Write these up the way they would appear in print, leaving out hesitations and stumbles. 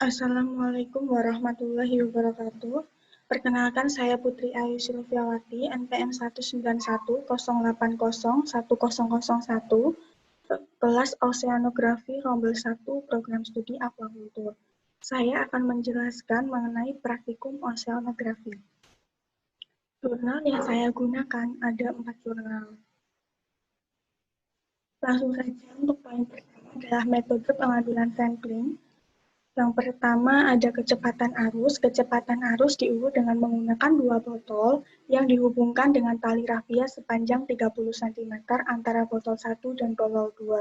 Assalamualaikum warahmatullahi wabarakatuh. Perkenalkan saya Putri Ayu Silviawati, NPM 19108010001, kelas Oceanografi Rombel 1, Program Studi Aquakultur. Saya akan menjelaskan mengenai praktikum oceanografi. Jurnal yang saya gunakan ada 4 jurnal. Langsung saja untuk poin pertama adalah metode pengambilan sampling. Yang pertama ada kecepatan arus. Kecepatan arus diukur dengan menggunakan 2 botol yang dihubungkan dengan tali rafia sepanjang 30 cm antara botol 1 dan botol 2.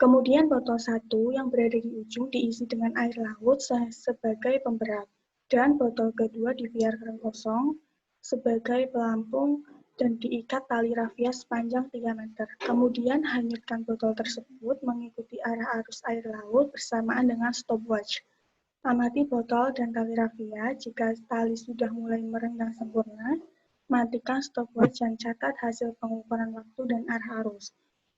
Kemudian botol 1 yang berada di ujung diisi dengan air laut sebagai pemberat. Dan botol kedua dibiarkan kosong sebagai pelampung dan diikat tali rafia sepanjang 3 meter. Kemudian hanyutkan botol tersebut mengikuti arah arus air laut bersamaan dengan stopwatch. Amati botol dan tali rafia. Jika tali sudah mulai merenggang sempurna, matikan stopwatch dan catat hasil pengukuran waktu dan arah arus.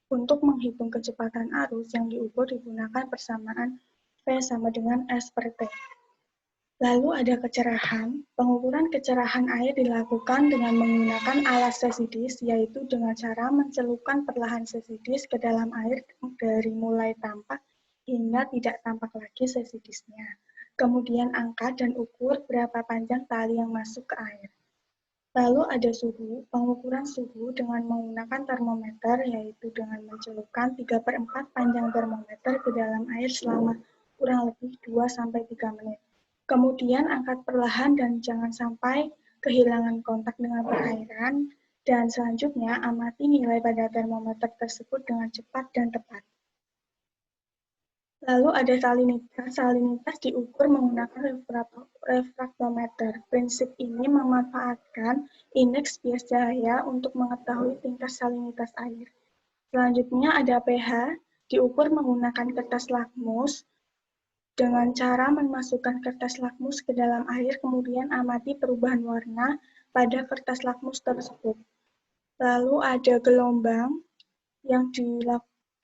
Untuk menghitung kecepatan arus yang diukur digunakan persamaan P sama dengan S per T. Lalu ada kecerahan. Pengukuran kecerahan air dilakukan dengan menggunakan alat sesidis, yaitu dengan cara mencelupkan perlahan sesidis ke dalam air dari mulai tampak hingga tidak tampak lagi sesidisnya. Kemudian angkat dan ukur berapa panjang tali yang masuk ke air. Lalu ada suhu. Pengukuran suhu dengan menggunakan termometer, yaitu dengan mencelupkan 3/4 panjang termometer ke dalam air selama kurang lebih 2-3 menit. Kemudian angkat perlahan dan jangan sampai kehilangan kontak dengan perairan. Dan selanjutnya amati nilai pada termometer tersebut dengan cepat dan tepat. Lalu ada salinitas. Salinitas diukur menggunakan refraktometer. Prinsip ini memanfaatkan indeks bias cahaya untuk mengetahui tingkat salinitas air. Selanjutnya ada pH. Diukur menggunakan kertas lakmus dengan cara memasukkan kertas lakmus ke dalam air, kemudian amati perubahan warna pada kertas lakmus tersebut. Lalu ada gelombang yang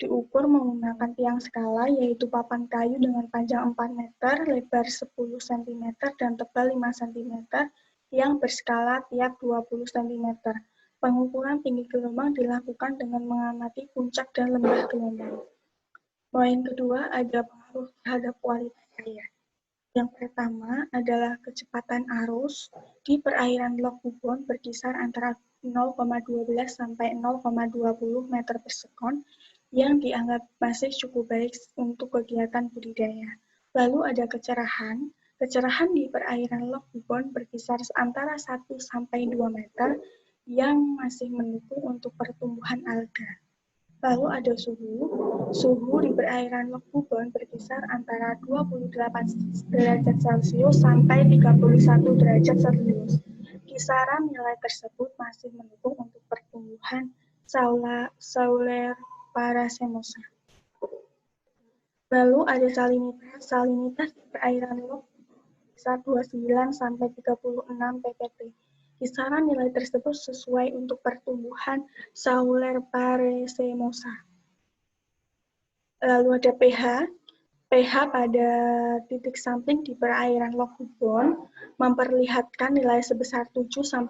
diukur menggunakan tiang skala, yaitu papan kayu dengan panjang 4 meter, lebar 10 cm, dan tebal 5 cm, yang berskala tiap 20 cm. Pengukuran tinggi gelombang dilakukan dengan mengamati puncak dan lembah gelombang. Poin kedua ada pengaruh terhadap kualitas air. Yang pertama adalah kecepatan arus di perairan Lok Bubon berkisar antara 0,12 sampai 0,20 meter per sekon yang dianggap masih cukup baik untuk kegiatan budidaya. Lalu ada kecerahan. Kecerahan di perairan Lok Bubon berkisar antara 1 sampai 2 meter yang masih mendukung untuk pertumbuhan alga. Lalu ada suhu. Suhu di perairan Lok Bubon berkisar antara 28 derajat Celcius sampai 31 derajat Celcius. Kisaran nilai tersebut masih mendukung untuk pertumbuhan Sauler paracemosa. Lalu ada salinitas. Salinitas di perairan Lok berkisar 29 sampai 36 ppb. Kisaran nilai tersebut sesuai untuk pertumbuhan Sauler paracemosa. Lalu ada pH. pH pada titik sampling di perairan Lok Bubon memperlihatkan nilai sebesar 7-8.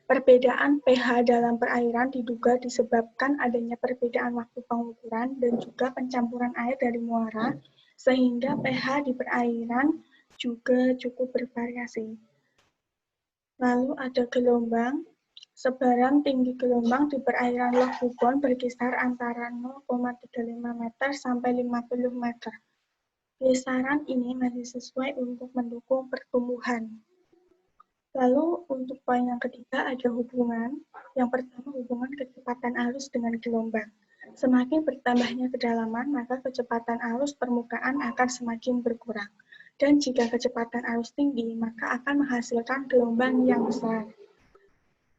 Perbedaan pH dalam perairan diduga disebabkan adanya perbedaan waktu pengukuran dan juga pencampuran air dari muara, sehingga pH di perairan juga cukup bervariasi. Lalu ada gelombang. Sebaran tinggi gelombang di perairan Lok Bubon berkisar antara 0,35 meter sampai 50 meter. Kisaran ini masih sesuai untuk mendukung pertumbuhan. Lalu untuk poin yang ketiga ada hubungan. Yang pertama hubungan kecepatan arus dengan gelombang. Semakin bertambahnya kedalaman, maka kecepatan arus permukaan akan semakin berkurang. Dan jika kecepatan arus tinggi, maka akan menghasilkan gelombang yang besar.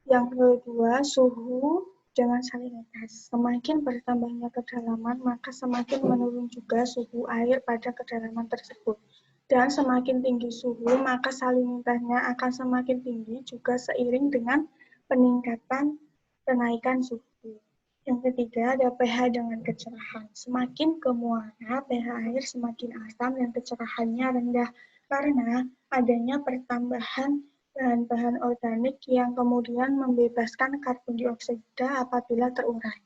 Yang kedua, suhu dengan salinitas. Semakin bertambahnya kedalaman, maka semakin menurun juga suhu air pada kedalaman tersebut. Dan semakin tinggi suhu, maka salinitasnya akan semakin tinggi juga seiring dengan peningkatan kenaikan suhu. Yang ketiga ada pH dengan kecerahan. Semakin ke muara, pH air semakin asam dan kecerahannya rendah karena adanya pertambahan bahan-bahan organik yang kemudian membebaskan karbon dioksida apabila terurai.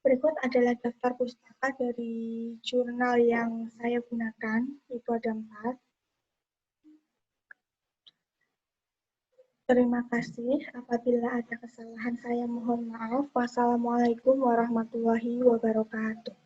Berikut adalah daftar pustaka dari jurnal yang saya gunakan, itu ada 4. Terima kasih. Apabila ada kesalahan, saya mohon maaf. Wassalamualaikum warahmatullahi wabarakatuh.